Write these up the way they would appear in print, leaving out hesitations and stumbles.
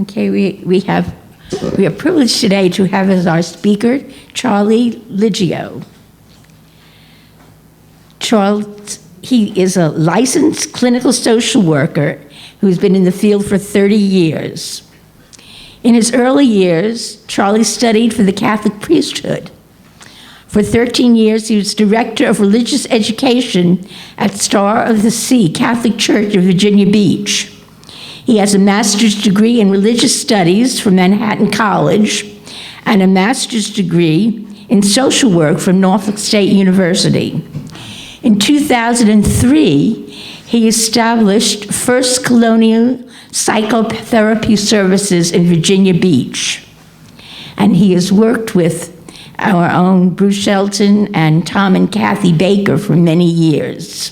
Okay, we are privileged today to have as our speaker Charlie Liggio. Charles, he is a licensed clinical social worker who's been in the field for 30 years. In his early years, Charlie studied for the Catholic priesthood. For 13 years, he was director of religious education at Star of the Sea Catholic Church of Virginia Beach. He has a master's degree in religious studies from Manhattan College and a master's degree in social work from Norfolk State University. In 2003, he established First Colonial Psychotherapy Services in Virginia Beach. And he has worked with our own Bruce Shelton and Tom and Kathy Baker for many years.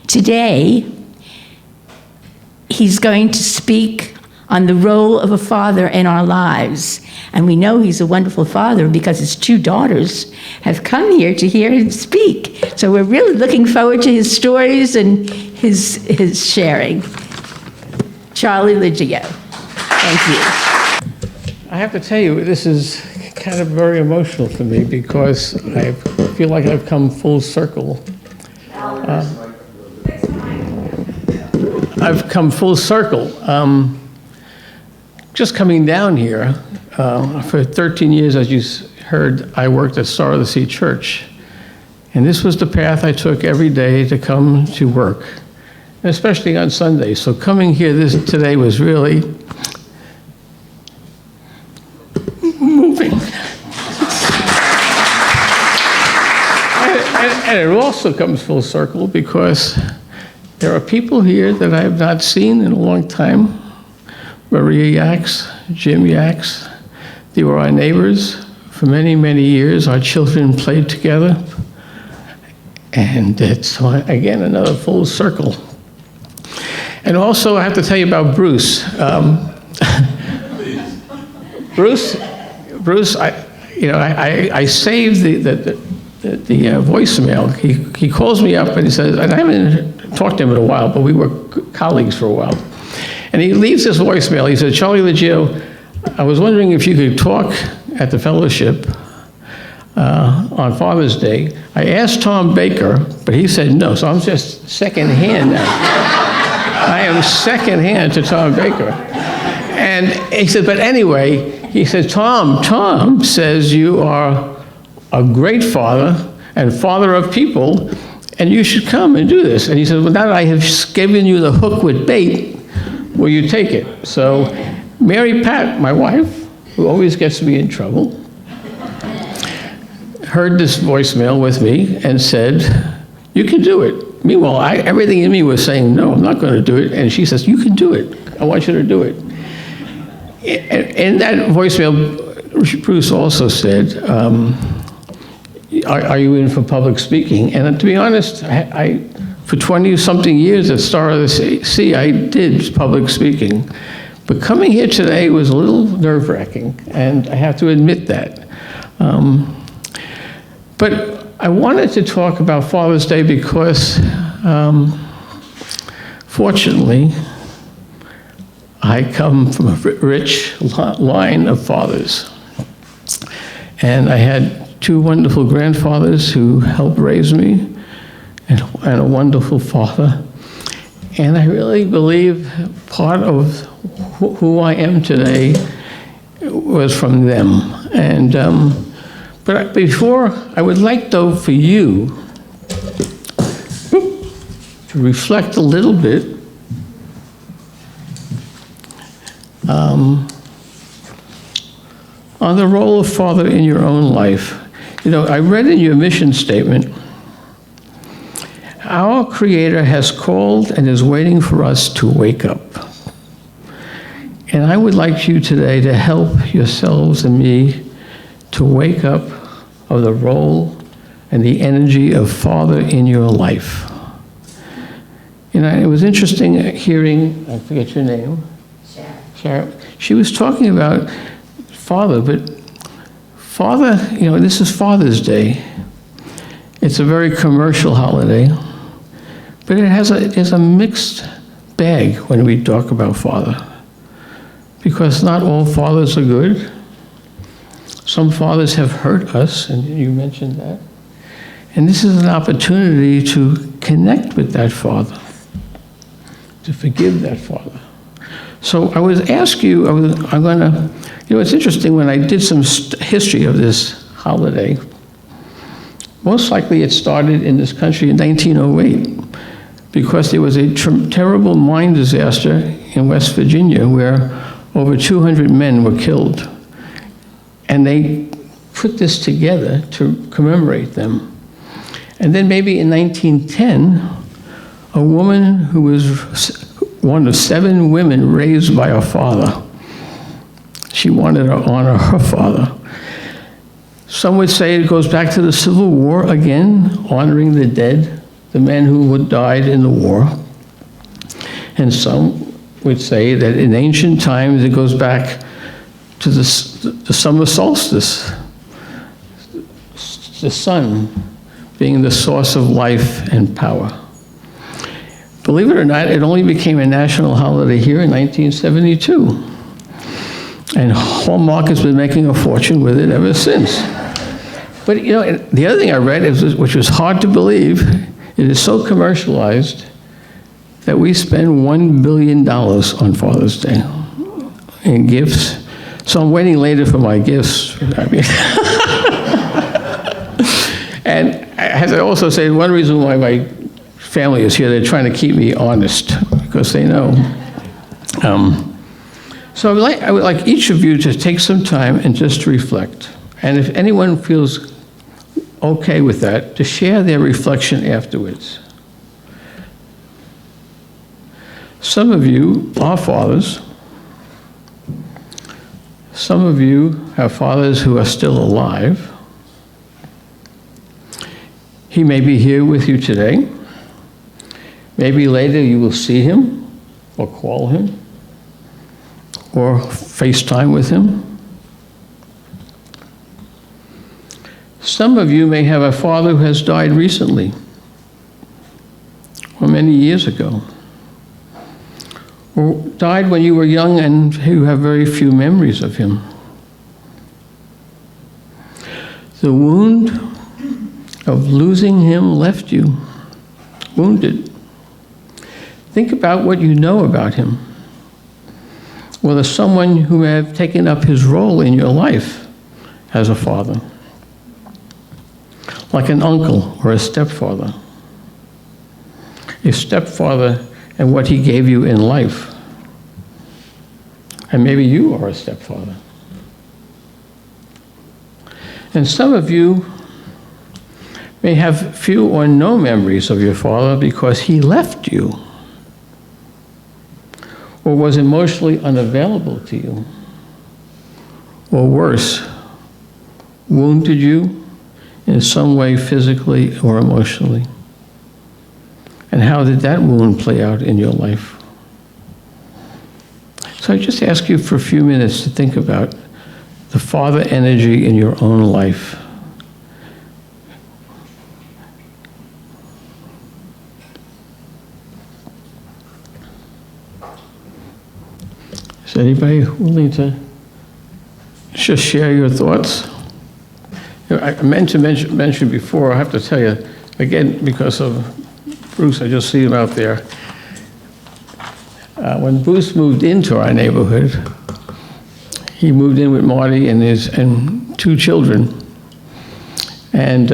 Today, he's going to speak on the role of a father in our lives. And we know he's a wonderful father because his two daughters have come here to hear him speak. So we're really looking forward to his stories and his sharing. Charlie Liggio. Thank you. I have to tell you, this is kind of very emotional for me because I feel like I've come full circle. I've come full circle. Just coming down here, for 13 years, as you heard, I worked at Star of the Sea Church. And this was the path I took every day to come to work, especially on Sundays. So coming here today was really moving. And it also comes full circle because there are people here that I have not seen in a long time. Maria Yaks, Jim Yaks. They were our neighbors for many, many years. Our children played together. And it's, again, another full circle. And also, I have to tell you about Bruce. Bruce, I saved the voicemail. He calls me up and he says, and I haven't talked to him in a while, but we were colleagues for a while. And he leaves this voicemail. He said, Charlie Liggio, I was wondering if you could talk at the fellowship on Father's Day. I asked Tom Baker, but he said no, so I'm just secondhand now. I am secondhand to Tom Baker. And he said, but anyway, he said, Tom says you are a great father and father of people, and you should come and do this. And he said, well, now that I have given you the hook with bait, will you take it? So Mary Pat, my wife, who always gets me in trouble, heard this voicemail with me and said, you can do it. Meanwhile, everything in me was saying, no, I'm not going to do it. And she says, you can do it. I want you to do it. In that voicemail, Bruce also said, are you in for public speaking? And to be honest, for 20-something years at Star of the Sea, I did public speaking. But coming here today was a little nerve-wracking, and I have to admit that. But I wanted to talk about Father's Day because, fortunately, I come from a rich line of fathers. And I had two wonderful grandfathers who helped raise me, and a wonderful father. And I really believe part of who I am today was from them. And but before, I would like, though, for you to reflect a little bit on the role of father in your own life. You know, I read in your mission statement, our Creator has called and is waiting for us to wake up. And I would like you today to help yourselves and me to wake up of the role and the energy of father in your life. You know, it was interesting hearing, I forget your name. Sharon. She was talking about father, but father, you know, this is Father's Day. It's a very commercial holiday, but it has a mixed bag when we talk about father. because not all fathers are good. Some fathers have hurt us, and you mentioned that. And this is an opportunity to connect with that father, to forgive that father. So I would ask you, it's interesting, when I did some history of this holiday, most likely it started in this country in 1908, because there was a terrible mine disaster in West Virginia where over 200 men were killed. And they put this together to commemorate them. And then maybe in 1910, a woman who was one of 7 women raised by her father, she wanted to honor her father. Some would say it goes back to the Civil War again, honoring the dead, the men who had died in the war. And some would say that in ancient times it goes back to the summer solstice, the sun being the source of life and power. Believe it or not, it only became a national holiday here in 1972. And Hallmark has been making a fortune with it ever since. But the other thing I read, which was hard to believe, it is so commercialized that we spend $1 billion on Father's Day in gifts. So I'm waiting later for my gifts. And as I also say, one reason why my family is here, they're trying to keep me honest, because they know. So I would like each of you to take some time and just reflect. And if anyone feels okay with that, to share their reflection afterwards. Some of you are fathers. Some of you have fathers who are still alive. He may be here with you today. Maybe later you will see him or call him or FaceTime with him. Some of you may have a father who has died recently or many years ago, or died when you were young and you have very few memories of him. The wound of losing him left you wounded. Think about what you know about him. Whether someone who may have taken up his role in your life as a father, like an uncle or a stepfather. A stepfather and what he gave you in life. And maybe you are a stepfather. And some of you may have few or no memories of your father because he left you or was emotionally unavailable to you, or worse, wounded you in some way physically or emotionally. And how did that wound play out in your life? So I just ask you for a few minutes to think about the father energy in your own life. Is anybody willing to just share your thoughts? I meant to mention before, I have to tell you, again, because of Bruce, I just see him out there. When Bruce moved into our neighborhood, he moved in with Marty and 2 children. And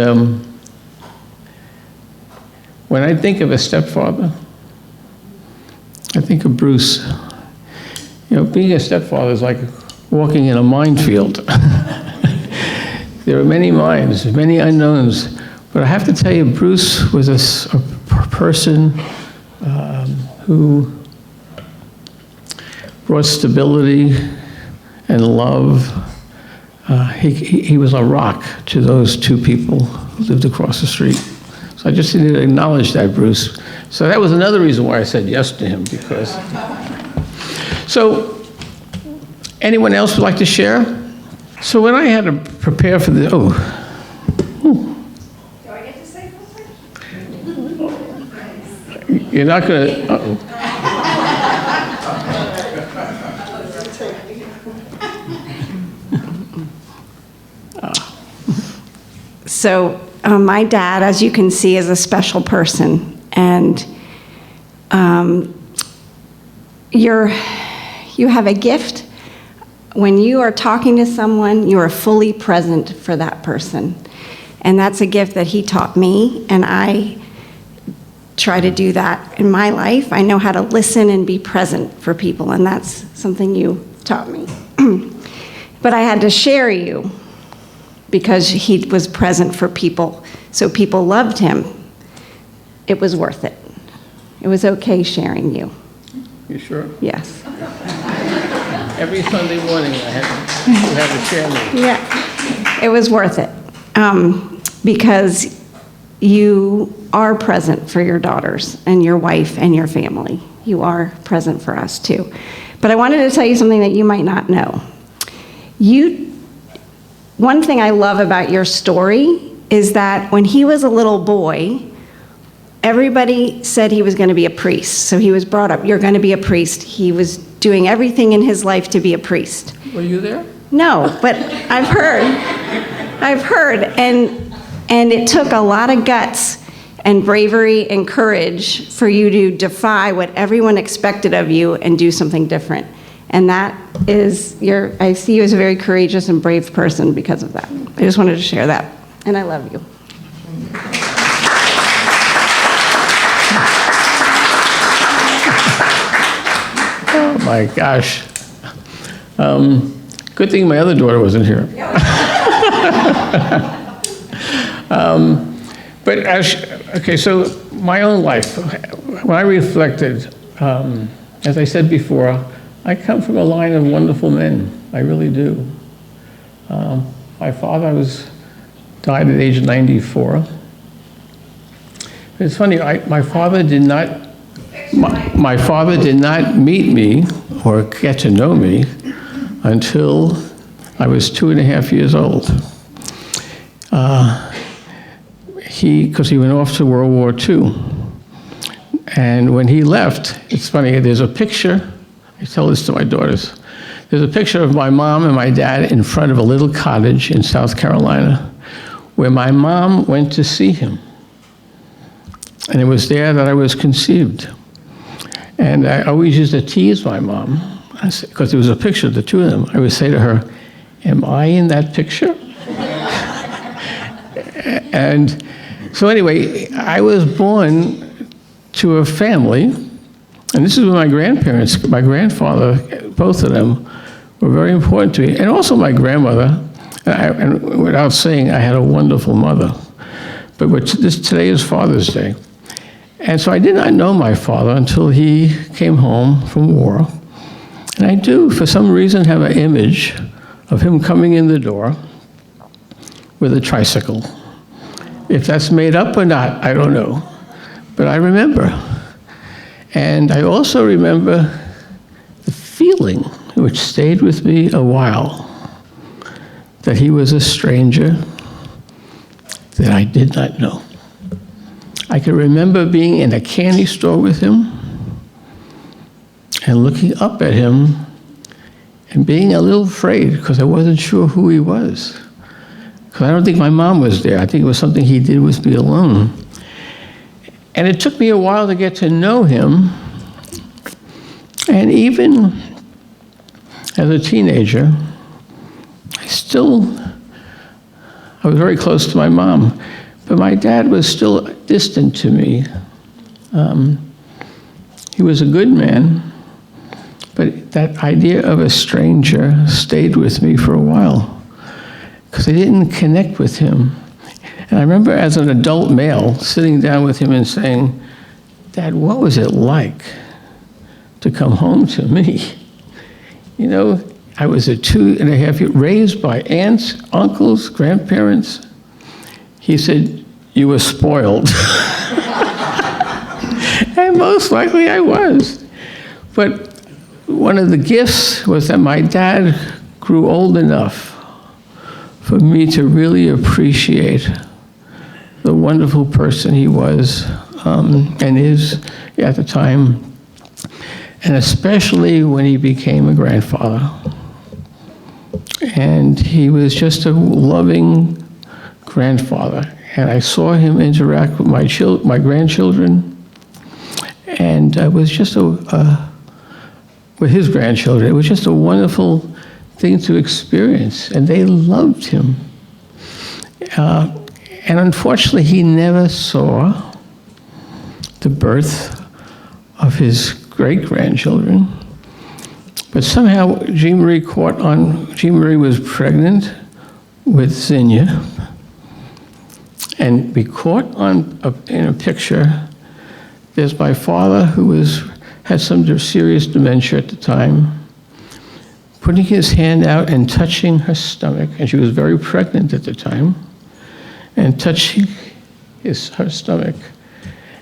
when I think of a stepfather, I think of Bruce. Being a stepfather is like walking in a minefield. There are many mines, many unknowns. But I have to tell you, Bruce was a person who brought stability and love. He was a rock to those 2 people who lived across the street. So I just need to acknowledge that, Bruce. So that was another reason why I said yes to him, because... So, anyone else would like to share? So when I had to prepare for the, Do I get to say something? you're not going to, So my dad, as you can see, is a special person. And you have a gift. When you are talking to someone, you are fully present for that person. And that's a gift that he taught me, and I try to do that in my life. I know how to listen and be present for people, and that's something you taught me. But I had to share you because he was present for people, so people loved him. It was worth it. It was okay sharing you. You sure? Yes. Every Sunday morning you had to share me. Yeah, it was worth it. Because you are present for your daughters and your wife and your family. You are present for us too. But I wanted to tell you something that you might not know. One thing I love about your story is that when he was a little boy, everybody said he was going to be a priest. So he was brought up, you're going to be a priest. He was doing everything in his life to be a priest. Were you there? No, but I've heard, and it took a lot of guts and bravery and courage for you to defy what everyone expected of you and do something different. And that is, I see you as a very courageous and brave person because of that. I just wanted to share that, and I love you. Oh my gosh. Good thing my other daughter wasn't here. Okay, so my own life, when I reflected, as I said before, I come from a line of wonderful men. I really do. My father died at age 94. It's funny, my father did not meet me or get to know me until I was 2.5 years old. Because he went off to World War II. And when he left, it's funny, there's a picture, I tell this to my daughters, there's a picture of my mom and my dad in front of a little cottage in South Carolina where my mom went to see him. And it was there that I was conceived. And I always used to tease my mom, because there was a picture of the two of them. I would say to her, "Am I in that picture?" And so anyway, I was born to a family, and this is where my grandparents, my grandfather, both of them, were very important to me, and also my grandmother. And without saying, I had a wonderful mother. But today is Father's Day. And so I did not know my father until he came home from war. And I do, for some reason, have an image of him coming in the door with a tricycle. If that's made up or not, I don't know. But I remember. And I also remember the feeling, which stayed with me a while, that he was a stranger that I did not know. I can remember being in a candy store with him and looking up at him and being a little afraid because I wasn't sure who he was. Because I don't think my mom was there. I think it was something he did with me alone. And it took me a while to get to know him. And even as a teenager, I was very close to my mom, but my dad was still distant to me. He was a good man, but that idea of a stranger stayed with me for a while because I didn't connect with him. And I remember as an adult male sitting down with him and saying, "Dad, what was it like to come home to me?" You know, I was a 2.5 year, raised by aunts, uncles, grandparents. He said, "You were spoiled." And most likely I was. But one of the gifts was that my dad grew old enough for me to really appreciate the wonderful person he was and is at the time, and especially when he became a grandfather. And he was just a loving grandfather, and I saw him interact with my grandchildren, and it was just with his grandchildren. It was just a wonderful thing to experience, and they loved him. And unfortunately, he never saw the birth of his great-grandchildren. But somehow, Jean Marie was pregnant with Zinnia, and we caught in a picture, there's my father who had some serious dementia at the time, putting his hand out and touching her stomach, and she was very pregnant at the time, and touching her stomach.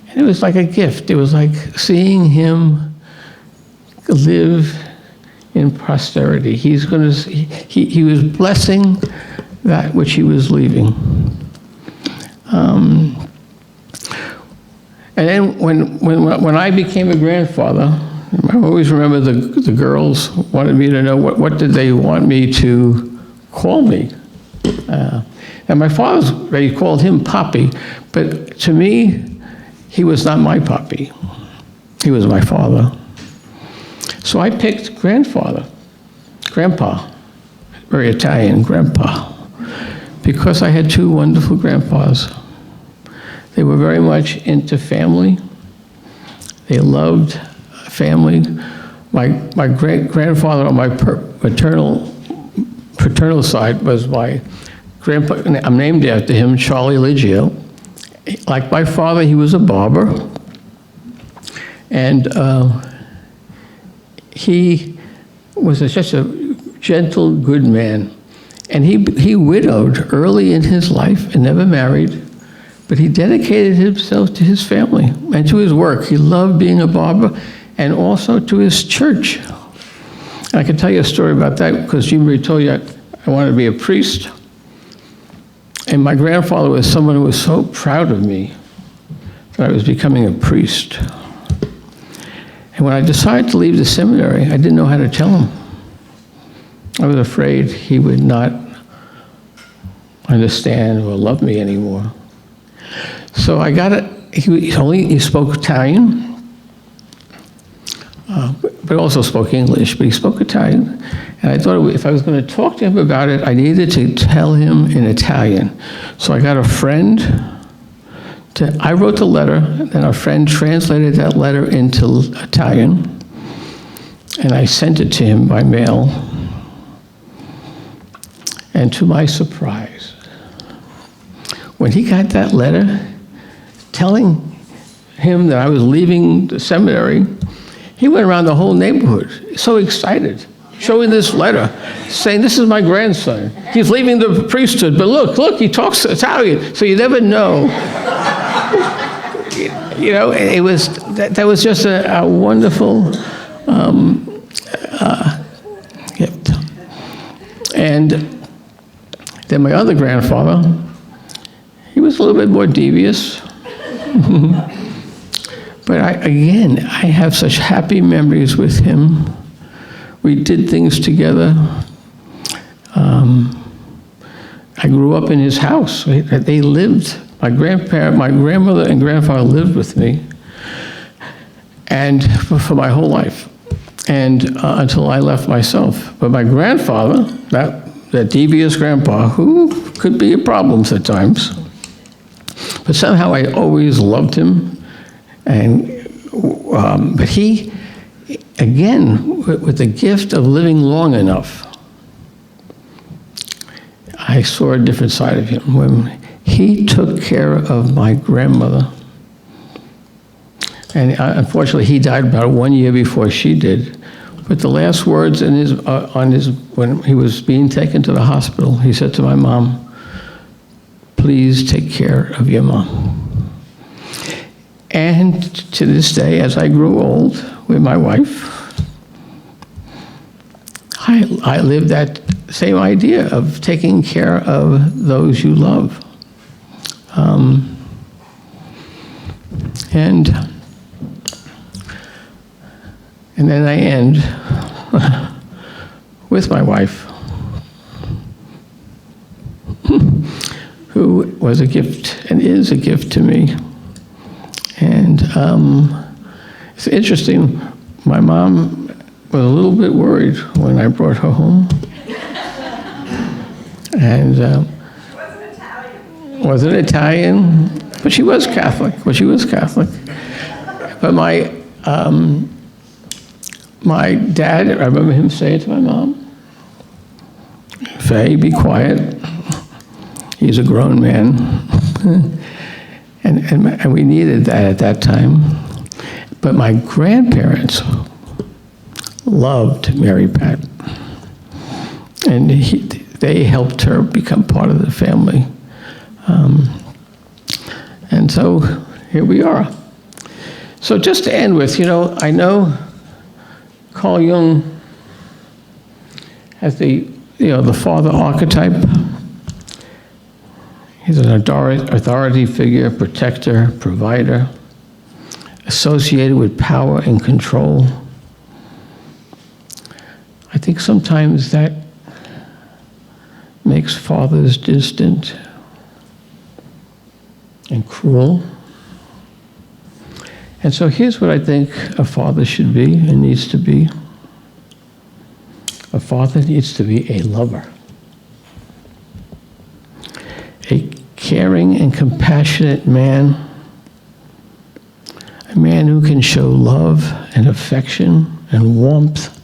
And it was like a gift. It was like seeing him live in prosperity. He was blessing that which he was leaving. And then when I became a grandfather, I always remember the girls wanted me to know what did they want me to call me. And my they called him Poppy, but to me, he was not my Poppy. He was my father. So I picked Grandpa, very Italian, Grandpa, because I had two wonderful grandpas. They were very much into family. They loved family. My great-grandfather on my paternal side was my grandpa. I'm named after him, Charlie Liggio. Like my father, he was a barber. And he was just a gentle, good man. And he widowed early in his life and never married, but he dedicated himself to his family and to his work. He loved being a barber and also to his church. And I can tell you a story about that because Jean Marie told you I wanted to be a priest. And my grandfather was someone who was so proud of me that I was becoming a priest. And when I decided to leave the seminary, I didn't know how to tell him. I was afraid he would not understand or love me anymore. So I got it. He spoke Italian, but also spoke English, but he spoke Italian. And I thought if I was going to talk to him about it, I needed to tell him in Italian. So I got a friend. I wrote the letter, and a friend translated that letter into Italian, and I sent it to him by mail. And to my surprise, when he got that letter telling him that I was leaving the seminary, he went around the whole neighborhood, so excited, showing this letter, saying, "This is my grandson. He's leaving the priesthood, but look, he talks Italian." So you never know. You know, that was just a wonderful gift. And then my other grandfather, he was a little bit more devious. But I have such happy memories with him. We did things together. I grew up in his house. They lived. My grandmother and grandfather lived with me, and for my whole life, and until I left myself. But my grandfather, that devious grandpa, who could be a problem at times, but somehow I always loved him, and but he, again, with the gift of living long enough, I saw a different side of him. When he took care of my grandmother, and unfortunately he died about 1 year before she did. But the last words when he was being taken to the hospital, he said to my mom, "Please take care of your mom." And to this day, as I grew old with my wife, I live that same idea of taking care of those you love. And then I end with my wife, who was a gift and is a gift to me. And it's interesting, my mom was a little bit worried when I brought her home. And wasn't Italian, but she was Catholic. But my dad, I remember him saying to my mom, "Faye, be quiet. He's a grown man." and we needed that at that time. But my grandparents loved Mary Pat. And they helped her become part of the family. And so here we are. So just to end with, I know Carl Jung has the father archetype. He's an authority figure, protector, provider, associated with power and control. I think sometimes that makes fathers distant and cruel. And so here's what I think a father should be and needs to be. A father needs to be a lover, a caring and compassionate man, a man who can show love and affection and warmth,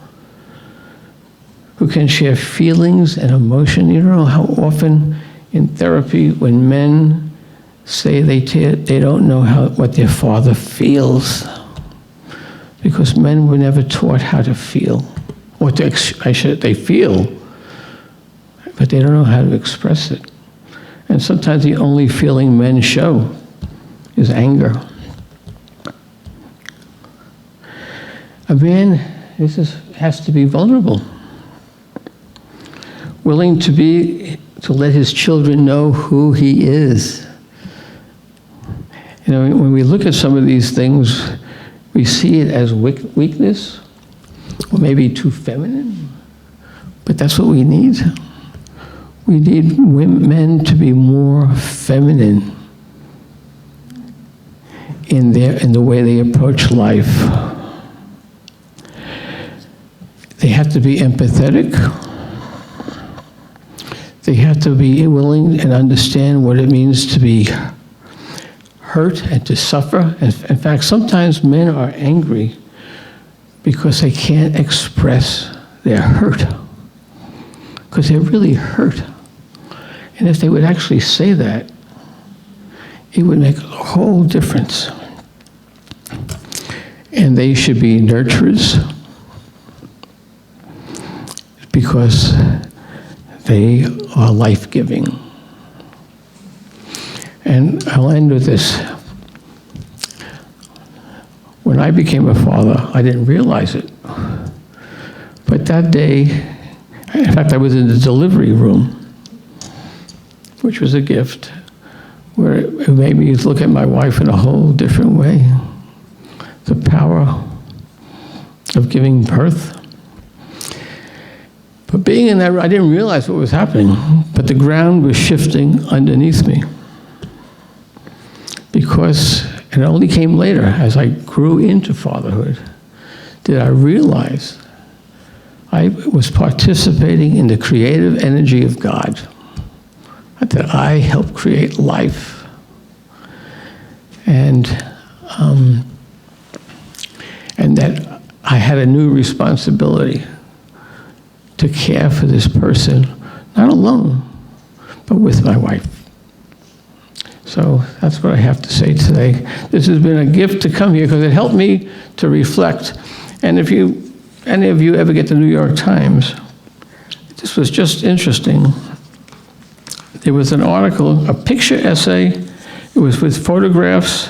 who can share feelings and emotion. You don't know how often in therapy when men say they don't know what their father feels, because men were never taught how to feel, or they feel, but they don't know how to express it. And sometimes the only feeling men show is anger. A man has to be vulnerable, willing to let his children know who he is. When we look at some of these things, we see it as weakness, or maybe too feminine, but that's what we need. We need men to be more feminine in the way they approach life. They have to be empathetic. They have to be willing and understand what it means to be hurt and to suffer. In fact, sometimes men are angry because they can't express their hurt, because they're really hurt. And if they would actually say that, it would make a whole difference. And they should be nurturers, because they are life-giving. And I'll end with this. When I became a father, I didn't realize it. But that day, in fact, I was in the delivery room, which was a gift, where it made me look at my wife in a whole different way. The power of giving birth. But being in that room, I didn't realize what was happening, but the ground was shifting underneath me. Because, and it only came later, as I grew into fatherhood, did I realize I was participating in the creative energy of God, that I helped create life. And that I had a new responsibility to care for this person, not alone, but with my wife. So that's what I have to say today. This has been a gift to come here because it helped me to reflect. And if any of you ever get the New York Times, this was just interesting. There was an article, a picture essay. It was with photographs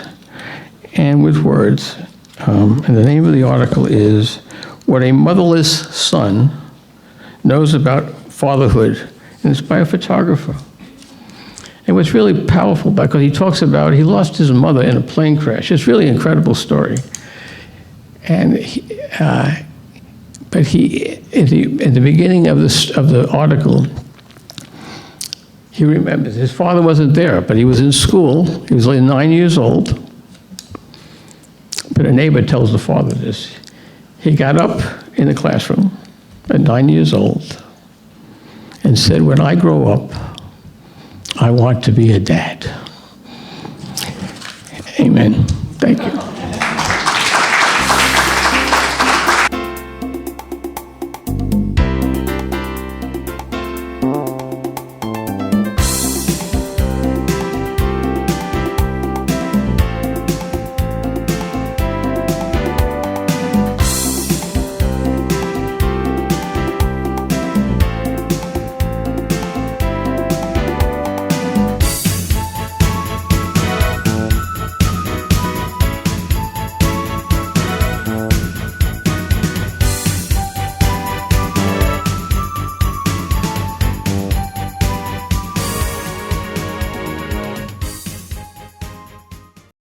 and with words. And the name of the article is What a Motherless Son Knows About Fatherhood. And it's by a photographer. And what's really powerful, because he talks about, he lost his mother in a plane crash. It's really an incredible story. And but in the beginning of the article, he remembers. His father wasn't there, but he was in school. He was only 9 years old. But a neighbor tells the father this. He got up in the classroom at 9 years old and said, when I grow up, I want to be a dad. Amen. Thank you.